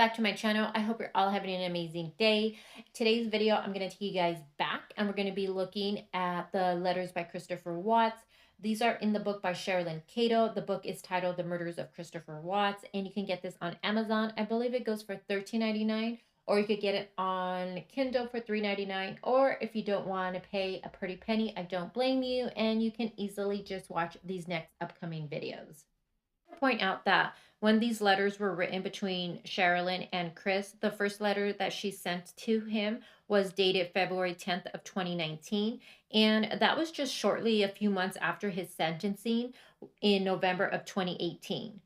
back to my channel. I hope you're all having an amazing day. Today's video, I'm going to take you guys back and we're going to be looking at the letters by Christopher Watts. These are in the book by Cherlyn Cadle. The book is titled The Murders of Christopher Watts, and you can get this on Amazon. I believe it goes for $13.99, or you could get it on Kindle for $3.99, or if you don't want to pay a pretty penny, I don't blame you, and you can easily just watch these next upcoming videos. Point out that when these letters were written between Cherlyn and Chris, the first letter that she sent to him was dated February 10th of 2019, and that was just shortly a few months after his sentencing in November of 2018.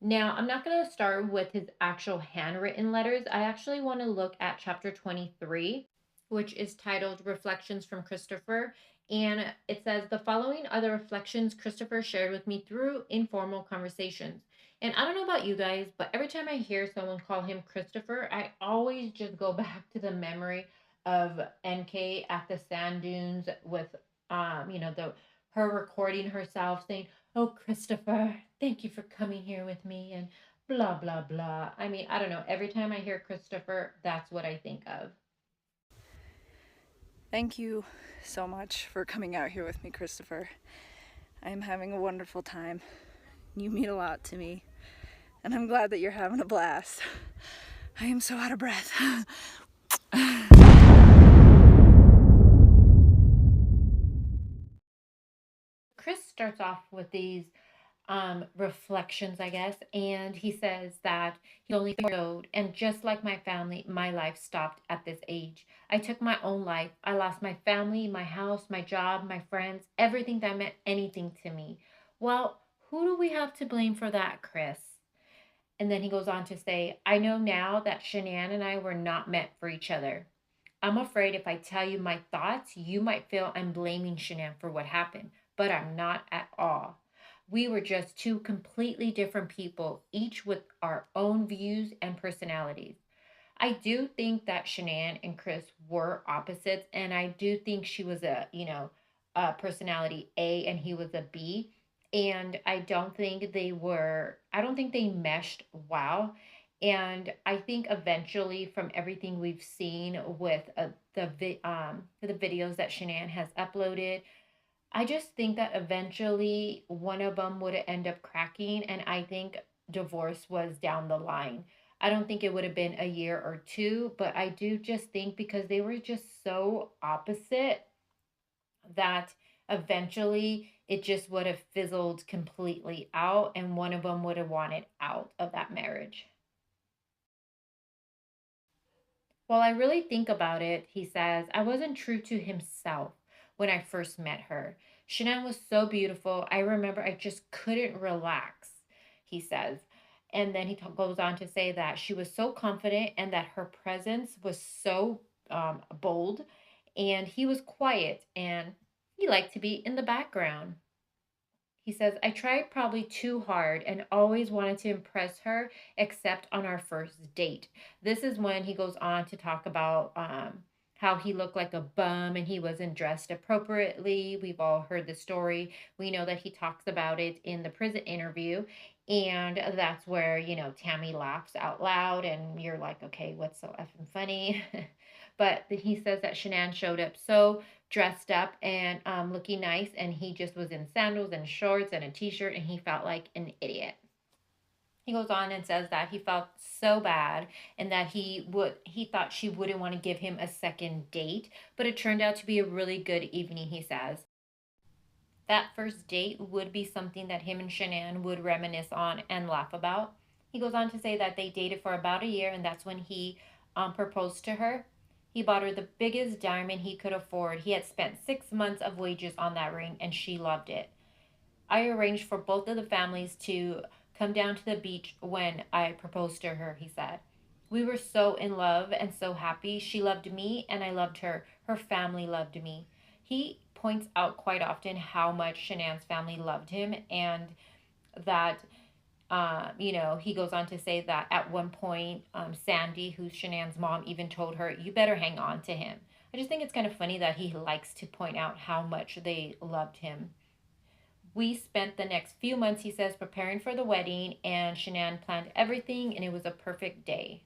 Now, I'm not going to start with his actual handwritten letters. I actually want to look at chapter 23, which is titled Reflections from Christopher. And it says, the following are the reflections Christopher shared with me through informal conversations. And I don't know about you guys, but every time I hear someone call him Christopher, I always just go back to the memory of NK at the sand dunes with, the her recording herself saying, "Oh, Christopher, thank you for coming here with me," and blah, blah, blah. I mean, I don't know. Every time I hear Christopher, that's what I think of. Thank you so much for coming out here with me, Christopher. I am having a wonderful time. You mean a lot to me, and I'm glad that you're having a blast. I am so out of breath. Chris starts off with these reflections, I guess, and he says that he's only 4 years old, and just like my family, my life stopped at this age. I took my own life. I lost my family, my house, my job, my friends, everything that meant anything to me. Well, who do we have to blame for that, Chris? And then he goes on to say, I know now that Shanann and I were not meant for each other. I'm afraid if I tell you my thoughts, you might feel I'm blaming Shanann for what happened, but I'm not at all. We were just two completely different people, each with our own views and personalities. I do think that Shanann and Chris were opposites, and I do think she was a personality A and he was a B. And I don't think they meshed well. And I think eventually, from everything we've seen with the videos that Shanann has uploaded, I just think that eventually one of them would end up cracking, and I think divorce was down the line. I don't think it would have been a year or two, but I do just think because they were just so opposite that eventually it just would have fizzled completely out, and one of them would have wanted out of that marriage. While I really think about it, he says, I wasn't true to himself when I first met her. Shanann was so beautiful. I remember I just couldn't relax, he says. And then goes on to say that she was so confident and that her presence was so bold. And he was quiet and he liked to be in the background. He says, I tried probably too hard and always wanted to impress her, except on our first date. This is when he goes on to talk about how he looked like a bum and he wasn't dressed appropriately. We've all heard the story. We know that he talks about it in the prison interview. And that's where, Tammy laughs out loud and you're like, okay, what's so effing funny? But he says that Shanann showed up so dressed up and looking nice, and he just was in sandals and shorts and a t-shirt, and he felt like an idiot. He goes on and says that he felt so bad and that he thought she wouldn't want to give him a second date, but it turned out to be a really good evening, he says. That first date would be something that him and Shanann would reminisce on and laugh about. He goes on to say that they dated for about a year, and that's when he proposed to her. He bought her the biggest diamond he could afford. He had spent 6 months of wages on that ring, and she loved it. I arranged for both of the families to come down to the beach when I proposed to her, he said. We were so in love and so happy. She loved me, and I loved her. Her family loved me. He points out quite often how much Shanann's family loved him, and that he goes on to say that at one point, Sandy, who's Shanann's mom, even told her, you better hang on to him. I just think it's kind of funny that he likes to point out how much they loved him. We spent the next few months, he says, preparing for the wedding, and Shanann planned everything, and it was a perfect day.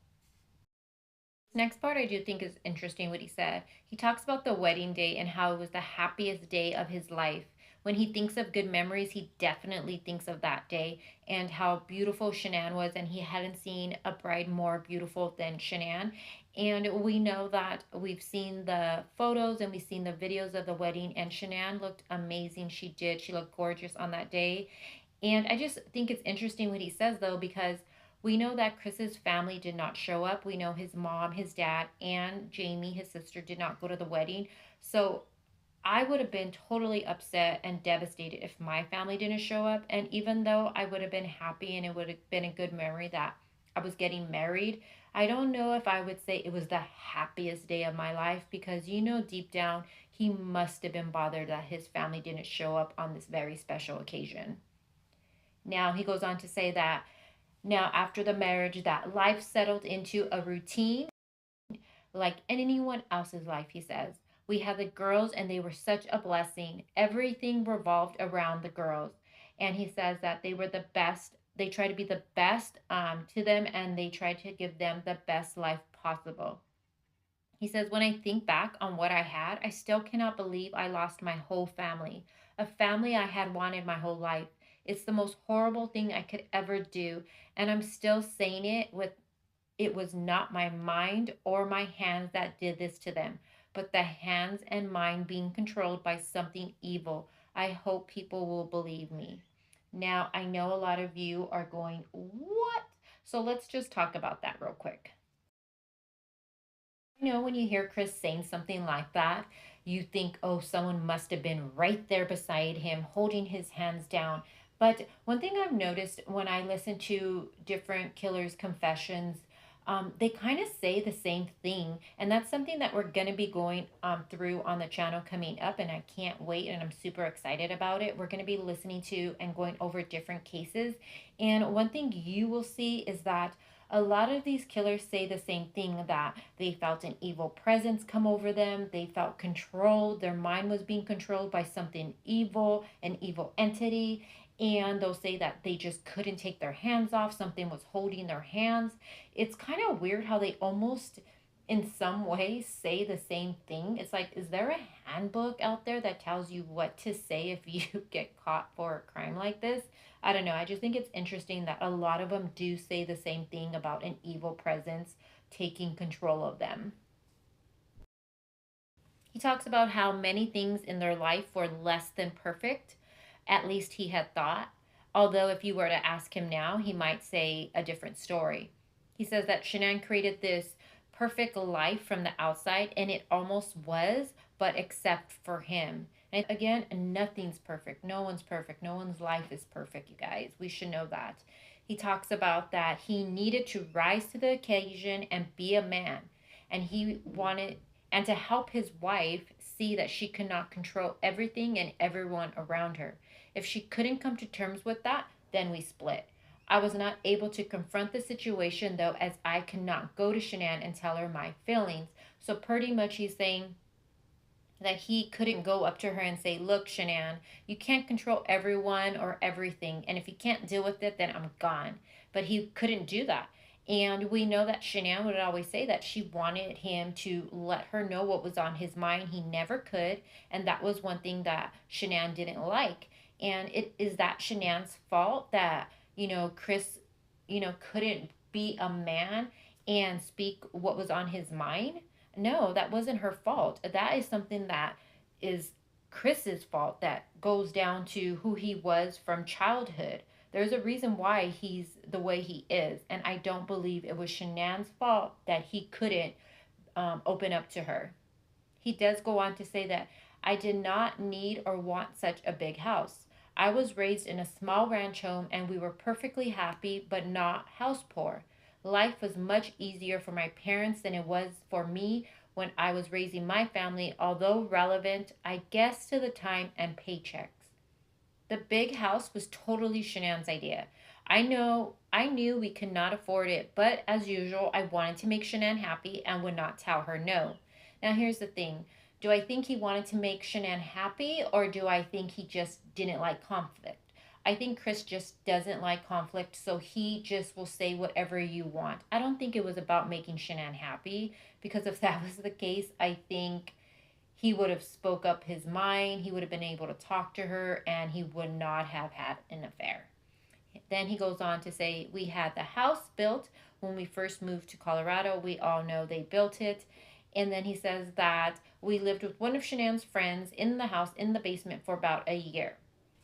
Next part I do think is interesting what he said. He talks about the wedding day and how it was the happiest day of his life. When he thinks of good memories, he definitely thinks of that day and how beautiful Shanann was, and he hadn't seen a bride more beautiful than Shanann. And we know that we've seen the photos and we've seen the videos of the wedding, and Shanann looked amazing. She did. She looked gorgeous on that day. And I just think it's interesting what he says, though, because we know that Chris's family did not show up. We know his mom, his dad, and Jamie, his sister, did not go to the wedding. So I would have been totally upset and devastated if my family didn't show up. And even though I would have been happy and it would have been a good memory that I was getting married, I don't know if I would say it was the happiest day of my life, because deep down, he must have been bothered that his family didn't show up on this very special occasion. Now, he goes on to say that now, after the marriage, that life settled into a routine like anyone else's life, he says. We had the girls, and they were such a blessing. Everything revolved around the girls. And he says that they were the best. They try to be the best to them, and they try to give them the best life possible. He says, when I think back on what I had, I still cannot believe I lost my whole family, a family I had wanted my whole life. It's the most horrible thing I could ever do. And I'm still saying it with it was not my mind or my hands that did this to them, but the hands and mind being controlled by something evil. I hope people will believe me. Now, I know a lot of you are going, what? So let's just talk about that real quick. When you hear Chris saying something like that, you think, oh, someone must have been right there beside him, holding his hands down. But one thing I've noticed when I listen to different killers' confessions, they kind of say the same thing. And that's something that we're going to be going through on the channel coming up. And I can't wait. And I'm super excited about it. We're going to be listening to and going over different cases. And one thing you will see is that a lot of these killers say the same thing, that they felt an evil presence come over them. They felt controlled. Their mind was being controlled by something evil, an evil entity. And they'll say that they just couldn't take their hands off. Something was holding their hands. It's kind of weird how they almost, in some ways, say the same thing. It's like, is there a handbook out there that tells you what to say if you get caught for a crime like this? I don't know. I just think it's interesting that a lot of them do say the same thing about an evil presence taking control of them. He talks about how many things in their life were less than perfect, at least he had thought. Although, if you were to ask him now, he might say a different story. He says that Shanann created this perfect life from the outside, and it almost was, but except for him. And again, nothing's perfect. No one's perfect. No one's life is perfect, you guys. We should know that. He talks about that he needed to rise to the occasion and be a man. And he wanted, and to help his wife see that she could not control everything and everyone around her. If she couldn't come to terms with that, then we split. I was not able to confront the situation, though, as I could not go to Shanann and tell her my feelings. So pretty much he's saying that he couldn't go up to her and say, look, Shanann, you can't control everyone or everything. And if you can't deal with it, then I'm gone. But he couldn't do that. And we know that Shanann would always say that she wanted him to let her know what was on his mind. He never could. And that was one thing that Shanann didn't like. And it is that Shanann's fault that, Chris, couldn't be a man and speak what was on his mind. No, that wasn't her fault. That is something that is Chris's fault, that goes down to who he was from childhood. There's a reason why he's the way he is. And I don't believe it was Shanann's fault that he couldn't open up to her. He does go on to say that I did not need or want such a big house. I was raised in a small ranch home, and we were perfectly happy but not house poor. Life was much easier for my parents than it was for me when I was raising my family, although relevant, I guess, to the time and paychecks. The big house was totally Shanann's idea. I knew we could not afford it, but as usual, I wanted to make Shanann happy and would not tell her no. Now, here's the thing. Do I think he wanted to make Shanann happy, or do I think he just didn't like conflict? I think Chris just doesn't like conflict, so he just will say whatever you want. I don't think it was about making Shanann happy, because if that was the case, I think he would have spoke up his mind, he would have been able to talk to her, and he would not have had an affair. Then he goes on to say, we had the house built when we first moved to Colorado. We all know they built it. And then he says that we lived with one of Shanann's friends in the house in the basement for about a year.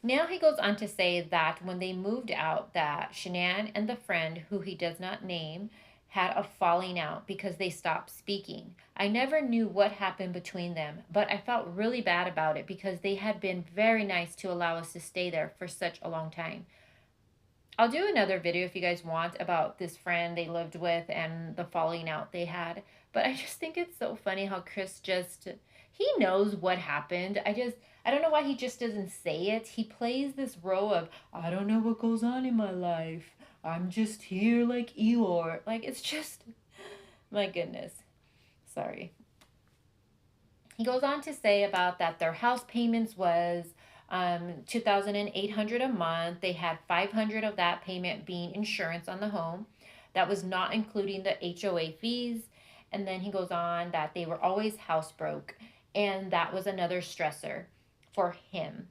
Now he goes on to say that when they moved out, that Shanann and the friend, who he does not name, had a falling out because they stopped speaking. I never knew what happened between them, but I felt really bad about it because they had been very nice to allow us to stay there for such a long time. I'll do another video if you guys want about this friend they lived with and the falling out they had. But I just think it's so funny how Chris just, he knows what happened. I don't know why he just doesn't say it. He plays this role of, I don't know what goes on in my life. I'm just here like Eeyore. Like, it's just, my goodness. Sorry. He goes on to say about that their house payments was 2,800 a month. They had 500 of that payment being insurance on the home. That was not including the HOA fees. And then he goes on that they were always house broke, and that was another stressor for him.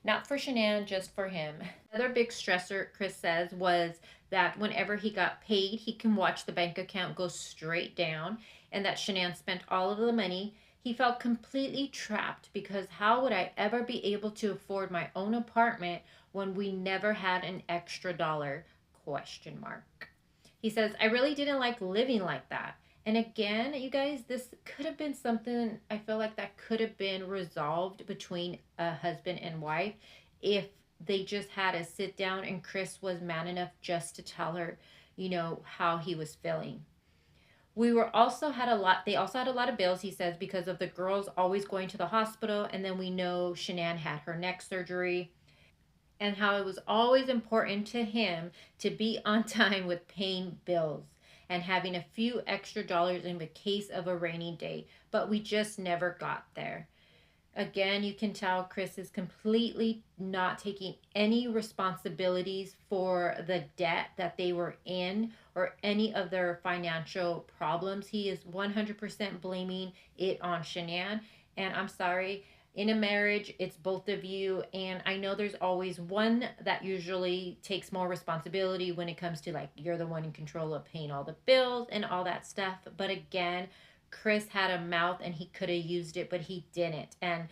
Not for Shanann, just for him. Another big stressor, Chris says, was that whenever he got paid, he can watch the bank account go straight down, and that Shanann spent all of the money. He felt completely trapped because how would I ever be able to afford my own apartment when we never had an extra dollar? Question mark. He says, I really didn't like living like that. And again, you guys, this could have been something I feel like that could have been resolved between a husband and wife if they just had a sit down and Chris was man enough just to tell her, how he was feeling. We were also had a lot They also had a lot of bills, he says, because of the girls always going to the hospital, and then we know Shanann had her neck surgery, and how it was always important to him to be on time with paying bills and having a few extra dollars in the case of a rainy day, but we just never got there. Again, you can tell Chris is completely not taking any responsibilities for the debt that they were in or any of their financial problems. He is 100% blaming it on Shanann. And I'm sorry, in a marriage, it's both of you. And I know there's always one that usually takes more responsibility when it comes to, like, you're the one in control of paying all the bills and all that stuff. But again, Chris had a mouth and he could have used it, but he didn't. And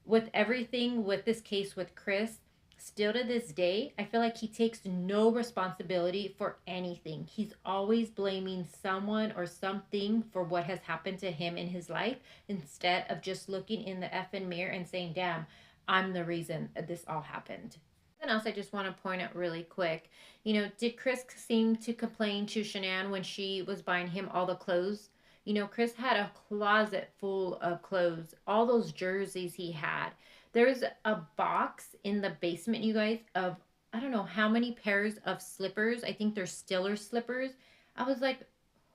with everything with this case with Chris, still to this day, I feel like he takes no responsibility for anything. He's always blaming someone or something for what has happened to him in his life instead of just looking in the effing mirror and saying, damn, I'm the reason this all happened. Something else I just want to point out really quick. Did Chris seem to complain to Shanann when she was buying him all the clothes? Chris had a closet full of clothes, all those jerseys he had. There's a box in the basement, you guys, of I don't know how many pairs of slippers. I think they're Stiller slippers. I was like,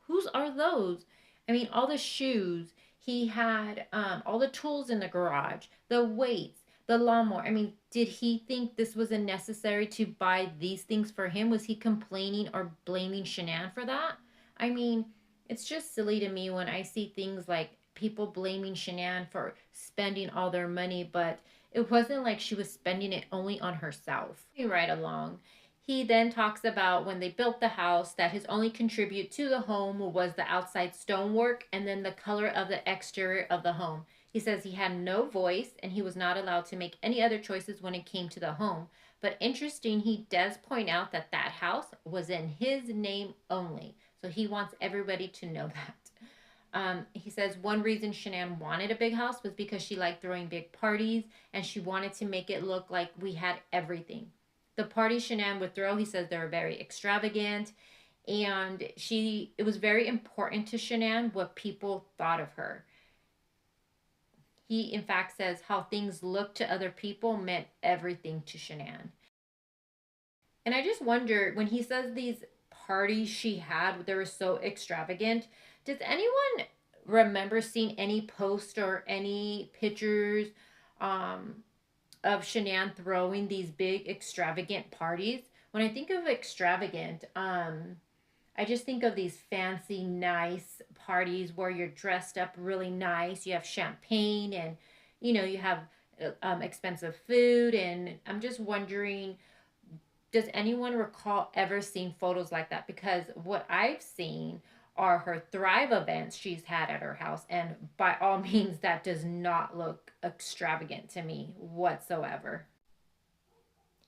whose are those? I mean, all the shoes. He had all the tools in the garage, the weights, the lawnmower. I mean, did he think this was unnecessary to buy these things for him? Was he complaining or blaming Shanann for that? I mean, it's just silly to me when I see things like people blaming Shanann for spending all their money, but it wasn't like she was spending it only on herself. Right along. He then talks about when they built the house that his only contribute to the home was the outside stonework and then the color of the exterior of the home. He says he had no voice and he was not allowed to make any other choices when it came to the home. But interesting, he does point out that that house was in his name only. So he wants everybody to know that. He says one reason Shanann wanted a big house was because she liked throwing big parties and she wanted to make it look like we had everything. The parties Shanann would throw, he says they were very extravagant, and it was very important to Shanann what people thought of her. He, in fact, says how things looked to other people meant everything to Shanann. And I just wonder, when he says these parties she had, they were so extravagant, does anyone remember seeing any post or any pictures um, of Shanann throwing these big extravagant parties. When I think of extravagant, I just think of these fancy, nice parties where you're dressed up really nice. You have champagne and, you have expensive food. And I'm just wondering, does anyone recall ever seeing photos like that? Because what I've seen are her Thrive events she's had at her house. And by all means, that does not look extravagant to me whatsoever.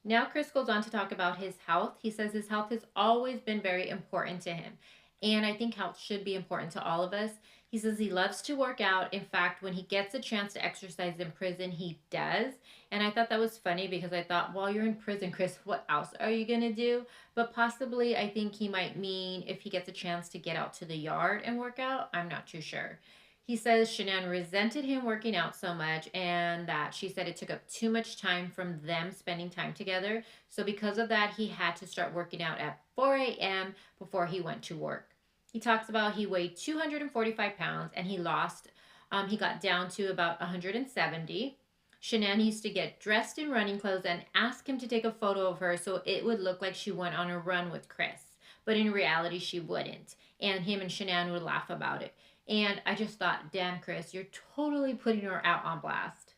Now, Chris goes on to talk about his health. He says his health has always been very important to him. And I think health should be important to all of us. He says he loves to work out. In fact, when he gets a chance to exercise in prison, he does. And I thought that was funny because I thought, while you're in prison, Chris, what else are you going to do? But possibly, I think he might mean if he gets a chance to get out to the yard and work out. I'm not too sure. He says Shanann resented him working out so much and that she said it took up too much time from them spending time together. So, because of that, he had to start working out at 4 a.m. before he went to work. He talks about he weighed 245 pounds and he got down to about 170. Shanann used to get dressed in running clothes and ask him to take a photo of her so it would look like she went on a run with Chris. But in reality, she wouldn't. And him and Shanann would laugh about it. And I just thought, damn, Chris, you're totally putting her out on blast.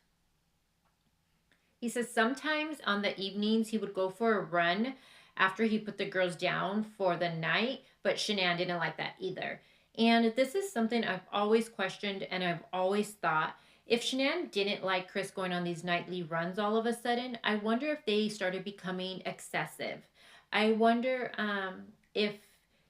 He says sometimes on the evenings he would go for a run after he put the girls down for the night, but Shanann didn't like that either. And this is something I've always questioned and I've always thought. If Shanann didn't like Chris going on these nightly runs all of a sudden, I wonder if they started becoming excessive. I wonder if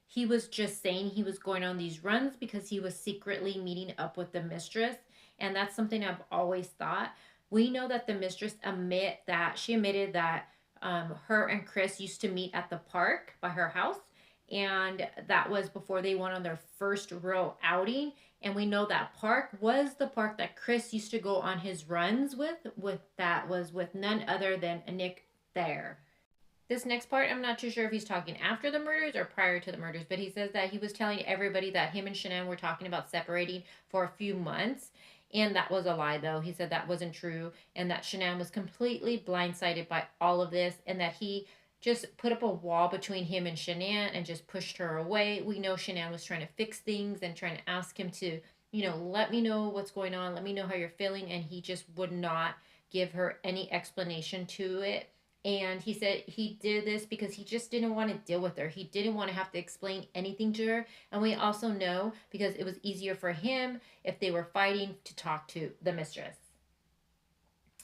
he was just saying he was going on these runs because he was secretly meeting up with the mistress. And that's something I've always thought. We know that the mistress admitted that her and Chris used to meet at the park by her house. And that was before they went on their first real outing. And we know that park was the park that Chris used to go on his runs with that was with none other than Nick Thayer. This next part, I'm not too sure if he's talking after the murders or prior to the murders, but he says that he was telling everybody that him and Shanann were talking about separating for a few months. And that was a lie, though. He said that wasn't true and that Shanann was completely blindsided by all of this and that he just put up a wall between him and Shanann and just pushed her away. We know Shanann was trying to fix things and trying to ask him to, let me know what's going on. Let me know how you're feeling. And he just would not give her any explanation to it. And he said he did this because he just didn't want to deal with her. He didn't want to have to explain anything to her. And we also know because it was easier for him if they were fighting to talk to the mistress.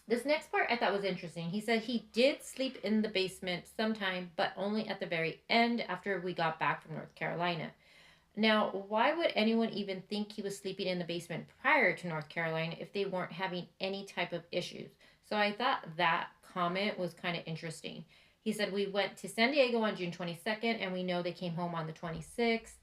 This next part I thought was interesting. He said he did sleep in the basement sometime, but only at the very end after we got back from North Carolina. Now, why would anyone even think he was sleeping in the basement prior to North Carolina if they weren't having any type of issues? So I thought that comment was kind of interesting. He said, we went to San Diego on June 22nd, and we know they came home on the 26th.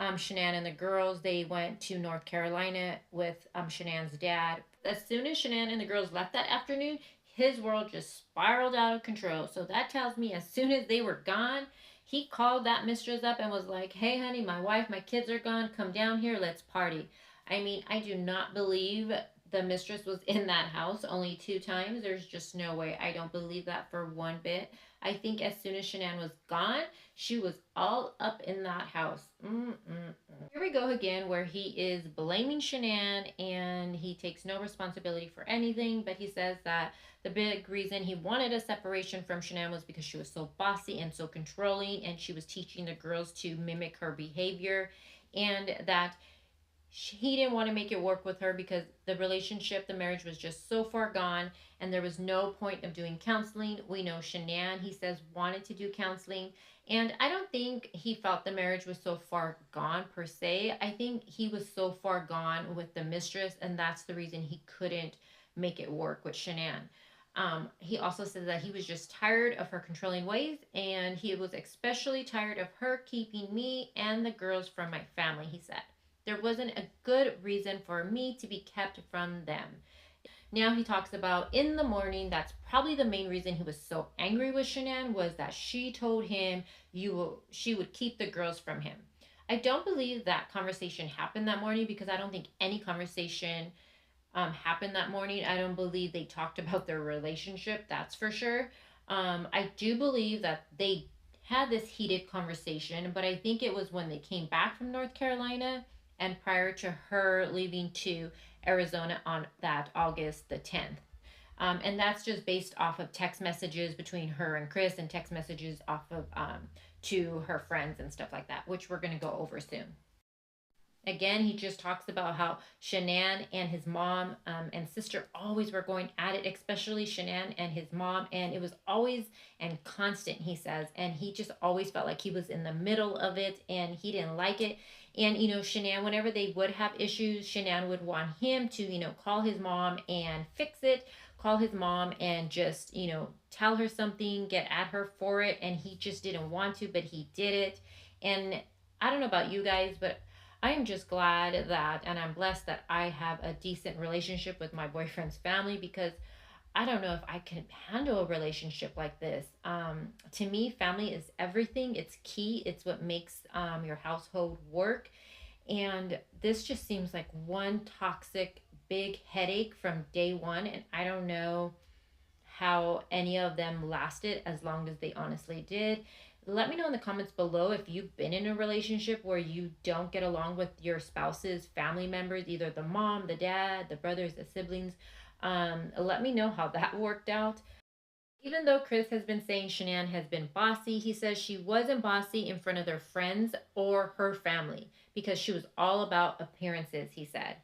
Shanann and the girls, they went to North Carolina with Shanann's dad. As soon as Shanann and the girls left that afternoon, his world just spiraled out of control. So that tells me as soon as they were gone, he called that mistress up and was like, hey, honey, my wife, my kids are gone. Come down here. Let's party. I mean, I do not believe the mistress was in that house only 2 times. There's just no way. I don't believe that for one bit. I think as soon as Shanann was gone, she was all up in that house. Here we go again where he is blaming Shanann and he takes no responsibility for anything, but he says that the big reason he wanted a separation from Shanann was because she was so bossy and so controlling and she was teaching the girls to mimic her behavior, and that he didn't want to make it work with her because the marriage was just so far gone and there was no point of doing counseling. We know Shanann, he says, wanted to do counseling. And I don't think he felt the marriage was so far gone per se. I think he was so far gone with the mistress, and that's the reason he couldn't make it work with Shanann. He also said that he was just tired of her controlling ways, and he was especially tired of her keeping me and the girls from my family, he said. There wasn't a good reason for me to be kept from them. Now he talks about in the morning, that's probably the main reason he was so angry with Shanann, was that she told him she would keep the girls from him. I don't believe that conversation happened that morning because I don't think any conversation happened that morning. I don't believe they talked about their relationship, that's for sure. I do believe that they had this heated conversation, but I think it was when they came back from North Carolina and prior to her leaving to Arizona on that August the 10th. And that's just based off of text messages between her and Chris and text messages off of to her friends and stuff like that, which we're going to go over soon. Again, he just talks about how Shanann and his mom and sister always were going at it, especially Shanann and his mom. And it was always and constant, he says. And he just always felt like he was in the middle of it and he didn't like it. And, Shanann, whenever they would have issues, Shanann would want him to, call his mom and fix it, call his mom and just, tell her something, get at her for it. And he just didn't want to, but he did it. And I don't know about you guys, but I am just glad that, and I'm blessed that I have a decent relationship with my boyfriend's family because I don't know if I can handle a relationship like this. To me, family is everything. It's key. It's what makes your household work. And this just seems like one toxic big headache from day one. And I don't know how any of them lasted as long as they honestly did. Let me know in the comments below if you've been in a relationship where you don't get along with your spouse's family members, either the mom, the dad, the brothers, the siblings. Let me know how that worked out. Even though Chris has been saying Shanann has been bossy, he says she wasn't bossy in front of their friends or her family because she was all about appearances, he said.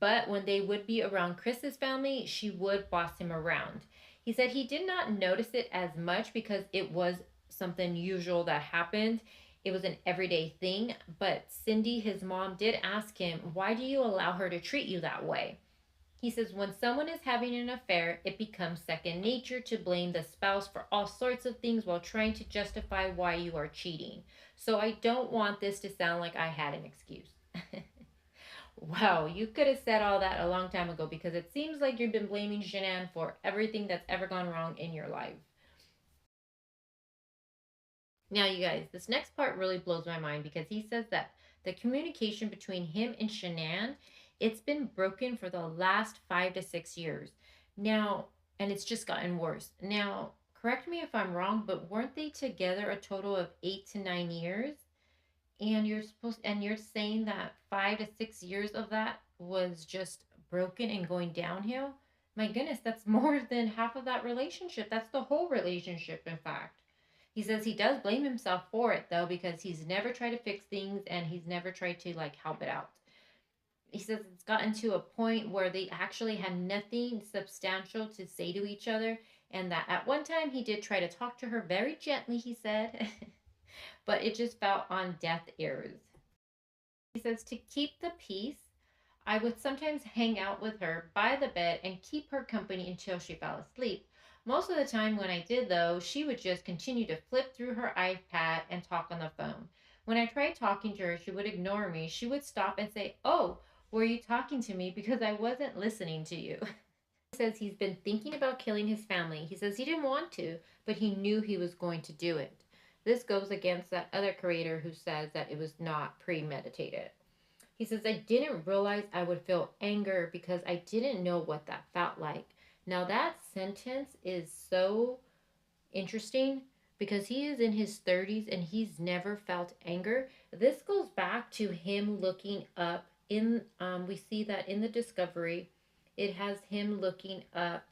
But when they would be around Chris's family, she would boss him around. He said he did not notice it as much because it was something usual that happened. It was an everyday thing. But Cindy, his mom, did ask him, "Why do you allow her to treat you that way?" He says, when someone is having an affair, it becomes second nature to blame the spouse for all sorts of things while trying to justify why you are cheating. So I don't want this to sound like I had an excuse. Wow, you could have said all that a long time ago because it seems like you've been blaming Shanann for everything that's ever gone wrong in your life. Now, you guys, this next part really blows my mind because he says that the communication between him and Shanann, it's been broken for the last 5 to 6 years. Now, and it's just gotten worse. Now, correct me if I'm wrong, but weren't they together a total of 8 to 9 years? And you're saying that 5 to 6 years of that was just broken and going downhill? My goodness, that's more than half of that relationship. That's the whole relationship, in fact. He says he does blame himself for it though because he's never tried to fix things and he's never tried to like help it out. He says it's gotten to a point where they actually had nothing substantial to say to each other and that at one time he did try to talk to her very gently, he said, but it just fell on deaf ears. He says to keep the peace, I would sometimes hang out with her by the bed and keep her company until she fell asleep. Most of the time, when I did, though, she would just continue to flip through her iPad and talk on the phone. When I tried talking to her, she would ignore me. She would stop and say, "Oh, were you talking to me? Because I wasn't listening to you." He says he's been thinking about killing his family. He says he didn't want to, but he knew he was going to do it. This goes against that other creator who says that it was not premeditated. He says, I didn't realize I would feel anger because I didn't know what that felt like. Now, that sentence is so interesting because he is in his 30s and he's never felt anger. This goes back to him looking up we see that in the discovery, it has him looking up,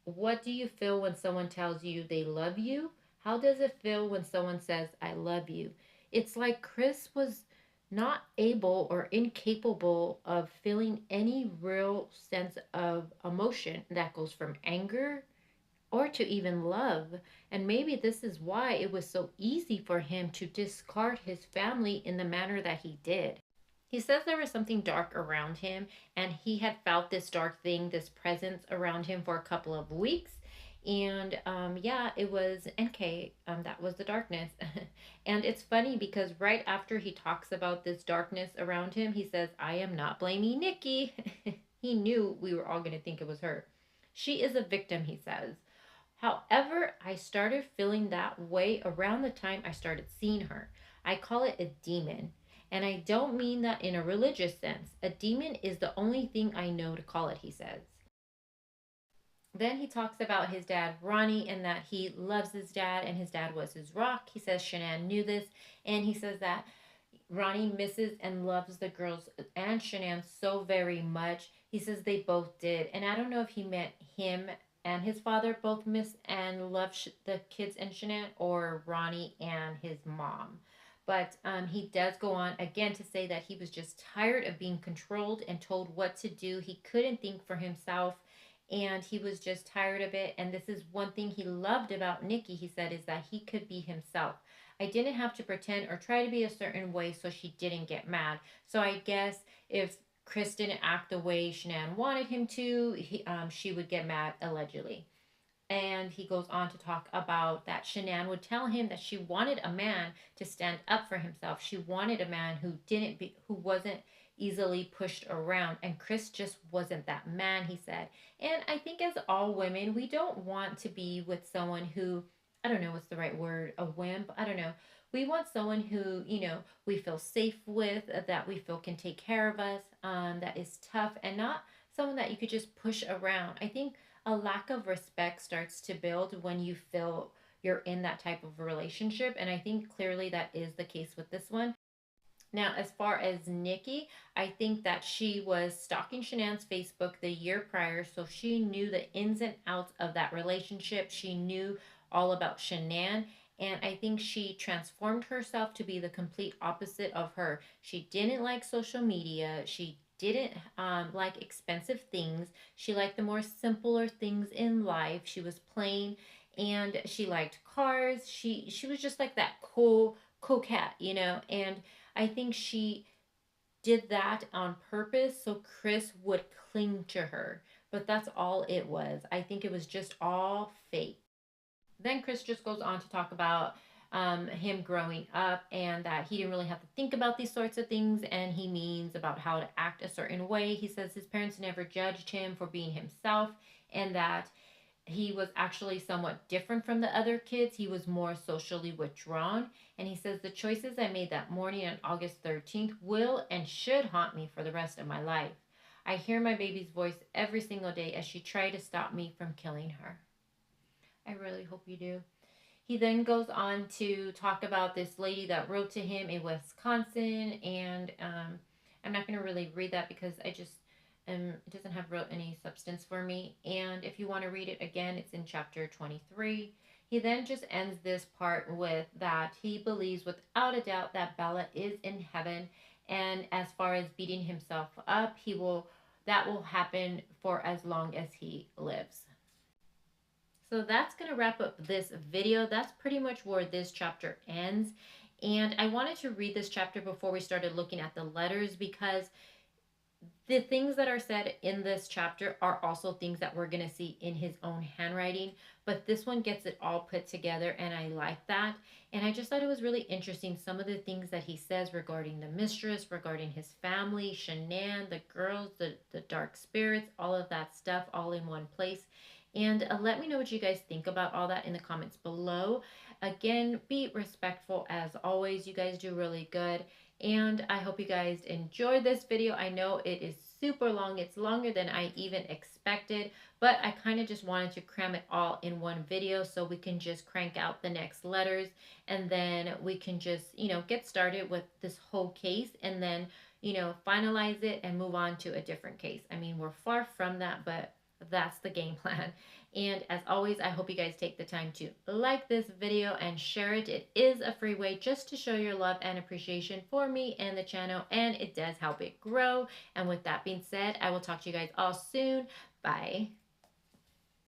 what do you feel when someone tells you they love you? How does it feel when someone says, I love you? It's like Chris was not able or incapable of feeling any real sense of emotion that goes from anger or to even love. And maybe this is why it was so easy for him to discard his family in the manner that he did. He says there was something dark around him, and he had felt this dark thing, this presence around him for a couple of weeks. And yeah, it was NK. That was the darkness. And it's funny because right after he talks about this darkness around him, he says, I am not blaming Nikki. He knew we were all going to think it was her. She is a victim, he says. However, I started feeling that way around the time I started seeing her. I call it a demon. And I don't mean that in a religious sense. A demon is the only thing I know to call it, he says. Then he talks about his dad, Ronnie, and that he loves his dad and his dad was his rock. He says Shanann knew this. And he says that Ronnie misses and loves the girls and Shanann so very much. He says they both did. And I don't know if he meant him and his father both miss and love the kids and Shanann, or Ronnie and his mom. But he does go on again to say that he was just tired of being controlled and told what to do. He couldn't think for himself and he was just tired of it. And this is one thing he loved about Nikki, he said, is that he could be himself. I didn't have to pretend or try to be a certain way so she didn't get mad. So I guess if Chris didn't act the way Shanann wanted him to, she would get mad, allegedly. And he goes on to talk about that Shanann would tell him that she wanted a man to stand up for himself. She wanted a man who wasn't easily pushed around. And Chris just wasn't that man, he said. And I think as all women, we don't want to be with someone who, I don't know what's the right word, a wimp. I don't know. We want someone who, we feel safe with, that we feel can take care of us, that is tough, and not someone that you could just push around. I think a lack of respect starts to build when you feel you're in that type of relationship. And I think clearly that is the case with this one. Now, as far as Nikki, I think that she was stalking Shanann's Facebook the year prior, so she knew the ins and outs of that relationship. She knew all about Shanann, and I think she transformed herself to be the complete opposite of her. She didn't like social media. She didn't like expensive things. She liked the more simpler things in life. She was plain, and she liked cars. She was just like that cool cat, and I think she did that on purpose so Chris would cling to her. But that's all it was. I think it was just all fake. Then Chris just goes on to talk about him growing up and that he didn't really have to think about these sorts of things, and he means about how to act a certain way. He says his parents never judged him for being himself, and that he was actually somewhat different from the other kids. He was more socially withdrawn. And he says, the choices I made that morning on August 13th will and should haunt me for the rest of my life. I hear my baby's voice every single day as she tried to stop me from killing her. I really hope you do. He then goes on to talk about this lady that wrote to him in Wisconsin, and I'm not going to really read that because it doesn't have real any substance for me. And if you want to read it again, it's in chapter 23. He then just ends this part with that he believes without a doubt that Bella is in heaven, and as far as beating himself up, that will happen for as long as he lives. So that's going to wrap up this video. That's pretty much where this chapter ends. And I wanted to read this chapter before we started looking at the letters, because the things that are said in this chapter are also things that we're going to see in his own handwriting. But this one gets it all put together, and I like that. And I just thought it was really interesting, some of the things that he says regarding the mistress, regarding his family, Shanann, the girls, the dark spirits, all of that stuff all in one place. And let me know what you guys think about all that in the comments below. Again, be respectful as always. You guys do really good. And I hope you guys enjoyed this video. I know it is super long. It's longer than I even expected, but I kind of just wanted to cram it all in one video so we can just crank out the next letters, and then we can just, get started with this whole case, and then, finalize it and move on to a different case. I mean, we're far from that, but that's the game plan. And as always, I hope you guys take the time to like this video and share it. It is a free way just to show your love and appreciation for me and the channel, and it does help it grow. And with that being said, I will talk to you guys all soon. Bye.